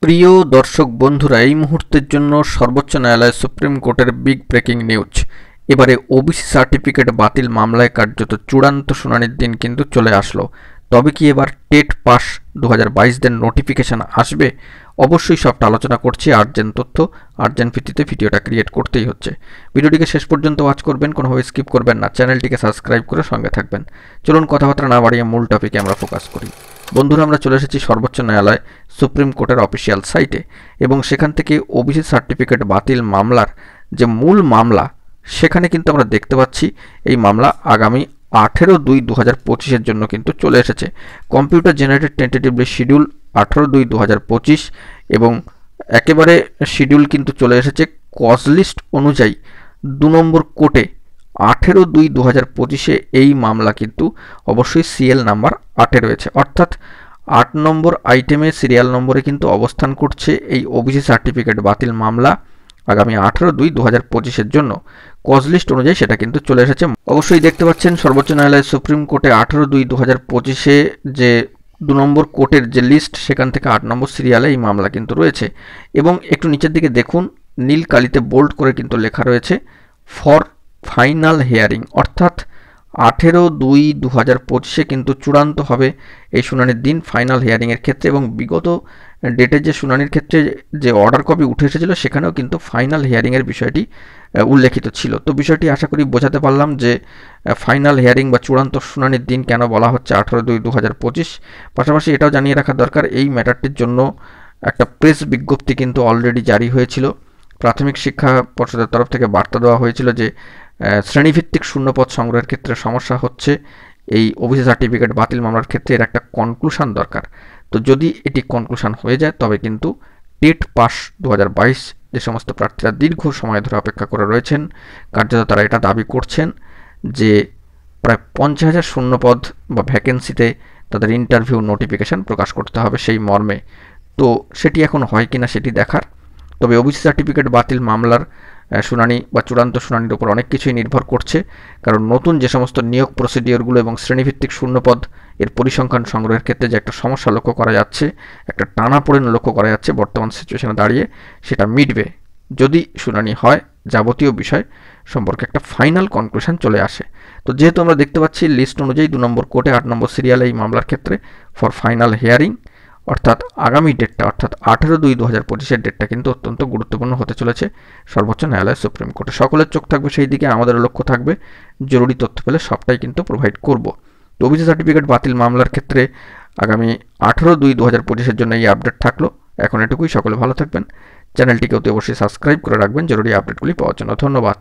প্রিয় দর্শক বন্ধুরা, এই মুহূর্তের জন্য সর্বোচ্চ ন্যায়ালয় সুপ্রিম কোর্টের বিগ ব্রেকিং নিউজ। এবারে ওবিসি সার্টিফিকেট বাতিল মামলায় কার্যত চূড়ান্ত শুনানির দিন কিন্তু চলে আসলো। তবে কি এবার টেট পাস 2022-দের নোটিফিকেশান আসবে? অবশ্যই সবটা আলোচনা করছি। আর্জেন্ট তথ্য আর্জেন্ট ভিত্তিতে ভিডিওটা ক্রিয়েট করতেই হচ্ছে। ভিডিওটিকে শেষ পর্যন্ত ওয়াচ করবেন, কোনোভাবে স্কিপ করবেন না। চ্যানেলটিকে সাবস্ক্রাইব করে সঙ্গে থাকবেন। চলুন কথাবার্তা না বাড়িয়ে মূল টপিকে আমরা ফোকাস করি। বন্ধুরা, আমরা চলে এসেছি সর্বোচ্চ ন্যায়ালয় সুপ্রিম কোর্টের অফিসিয়াল সাইটে এবং সেখান থেকে ওবিসি সার্টিফিকেট বাতিল মামলার যে মূল মামলা, সেখানে কিন্তু আমরা দেখতে পাচ্ছি এই মামলা আগামী 18/2/2025-এর জন্য কিন্তু চলে এসেছে। কম্পিউটার জেনারেটেড টেন্টেটিভলি শিডিউল 18/2/2025 এবং একেবারে শিডিউল কিন্তু চলে এসেছে কজ লিস্ট অনুযায়ী 2 নম্বর কোর্টে 18/2/2025-এ এই মামলা কিন্তু অবশ্যই সিএল নাম্বার 8-এ রয়েছে, অর্থাৎ 8 নম্বর আইটেমে সিরিয়াল নম্বরে কিন্তু অবস্থান করছে এই ওবিসি সার্টিফিকেট বাতিল মামলা আগামী 18/2/2025-এর জন্য। কজ লিস্ট অনুযায়ী সেটা কিন্তু চলে এসেছে। অবশ্যই দেখতে পাচ্ছেন সর্বোচ্চ ন্যায়ালয় সুপ্রিম কোর্টে 18/2/2025-এ যে 2 নম্বর কোর্টের যে লিস্ট, সেখান থেকে 8 নম্বর সিরিয়ালে এই মামলা কিন্তু রয়েছে। এবং একটু নিচের দিকে দেখুন, নীল কালিতে বোল্ড করে কিন্তু লেখা রয়েছে ফর ফাইনাল হিয়ারিং, অর্থাৎ 18/2/2025-এ কিন্তু চূড়ান্ত হবে এই শুনানির দিন ফাইনাল হিয়ারিংয়ের ক্ষেত্রে। এবং বিগত ডেটের যে শুনানির ক্ষেত্রে যে অর্ডার কপি উঠে এসেছিল, সেখানেও কিন্তু ফাইনাল হিয়ারিংয়ের বিষয়টি উল্লেখিত ছিল। তো বিষয়টি আশা করি বোঝাতে পারলাম যে ফাইনাল হিয়ারিং বা চূড়ান্ত শুনানির দিন কেন বলা হচ্ছে 18/2/2025। পাশাপাশি এটাও জানিয়ে রাখা দরকার, এই ম্যাটারটির জন্য একটা প্রেস বিজ্ঞপ্তি কিন্তু অলরেডি জারি হয়েছিল। প্রাথমিক শিক্ষা পর্ষদের তরফ থেকে বার্তা দেওয়া হয়েছিল যে শ্রেণীভিত্তিক শূন্যপদ সংগ্রহের ক্ষেত্রে সমস্যা হচ্ছে এই ওবিসি সার্টিফিকেট বাতিল মামলার ক্ষেত্রে, এর একটা কনক্লুশন দরকার। তো যদি এটি কনক্লুশন হয়ে যায়, তবে কিন্তু টেট পাস 2022 যে সমস্ত প্রার্থীরা দীর্ঘ সময় ধরে অপেক্ষা করে রয়েছেন, কার্যত তারা এটা দাবি করছেন যে প্রায় 50,000 শূন্যপদ বা ভ্যাকেন্সিতে তাদের ইন্টারভিউ নোটিফিকেশান প্রকাশ করতে হবে সেই মর্মে। তো সেটি এখন হয় কিনা সেটি দেখার। তবে ওবিসি সার্টিফিকেট বাতিল মামলার শুনানি বা চূড়ান্ত শুনানির উপর অনেক কিছুই নির্ভর করছে, কারণ নতুন যে সমস্ত নিয়োগ প্রসিডিওরগুলো এবং শ্রেণীভিত্তিক শূন্যপদ এর পরিসংখ্যান সংগ্রহের ক্ষেত্রে যে একটা সমস্যা লক্ষ্য করা যাচ্ছে, একটা টানাপোড়েন লক্ষ্য করা যাচ্ছে বর্তমান সিচুয়েশনে দাঁড়িয়ে, সেটা মিটবে যদি শুনানি হয়, যাবতীয় বিষয় সম্পর্কে একটা ফাইনাল কনক্লুশন চলে আসে। তো যেহেতু আমরা দেখতে পাচ্ছি লিস্ট অনুযায়ী 2 নম্বর কোর্টে 8 নম্বর সিরিয়ালে এই মামলার ক্ষেত্রে ফর ফাইনাল হিয়ারিং, অর্থাৎ আগামী ডেটটা, অর্থাৎ 18/2/2025-এর ডেটটা কিন্তু অত্যন্ত গুরুত্বপূর্ণ হতে চলেছে সর্বোচ্চ ন্যায়ালয় সুপ্রিম কোর্টে। সকলের চোখ থাকবে সেই দিকে, আমাদেরও লক্ষ্য থাকবে। জরুরি তথ্য পেলে সবটাই কিন্তু প্রোভাইড করব। তো ওবিসি সার্টিফিকেট বাতিল মামলার ক্ষেত্রে আগামী 18/2/2025-এর জন্য এই আপডেট থাকলো। এখন এটুকুই। সকলে ভালো থাকবেন। চ্যানেলটিকে অতি অবশ্যই সাবস্ক্রাইব করে রাখবেন জরুরি আপডেটগুলি পাওয়ার জন্য। ধন্যবাদ।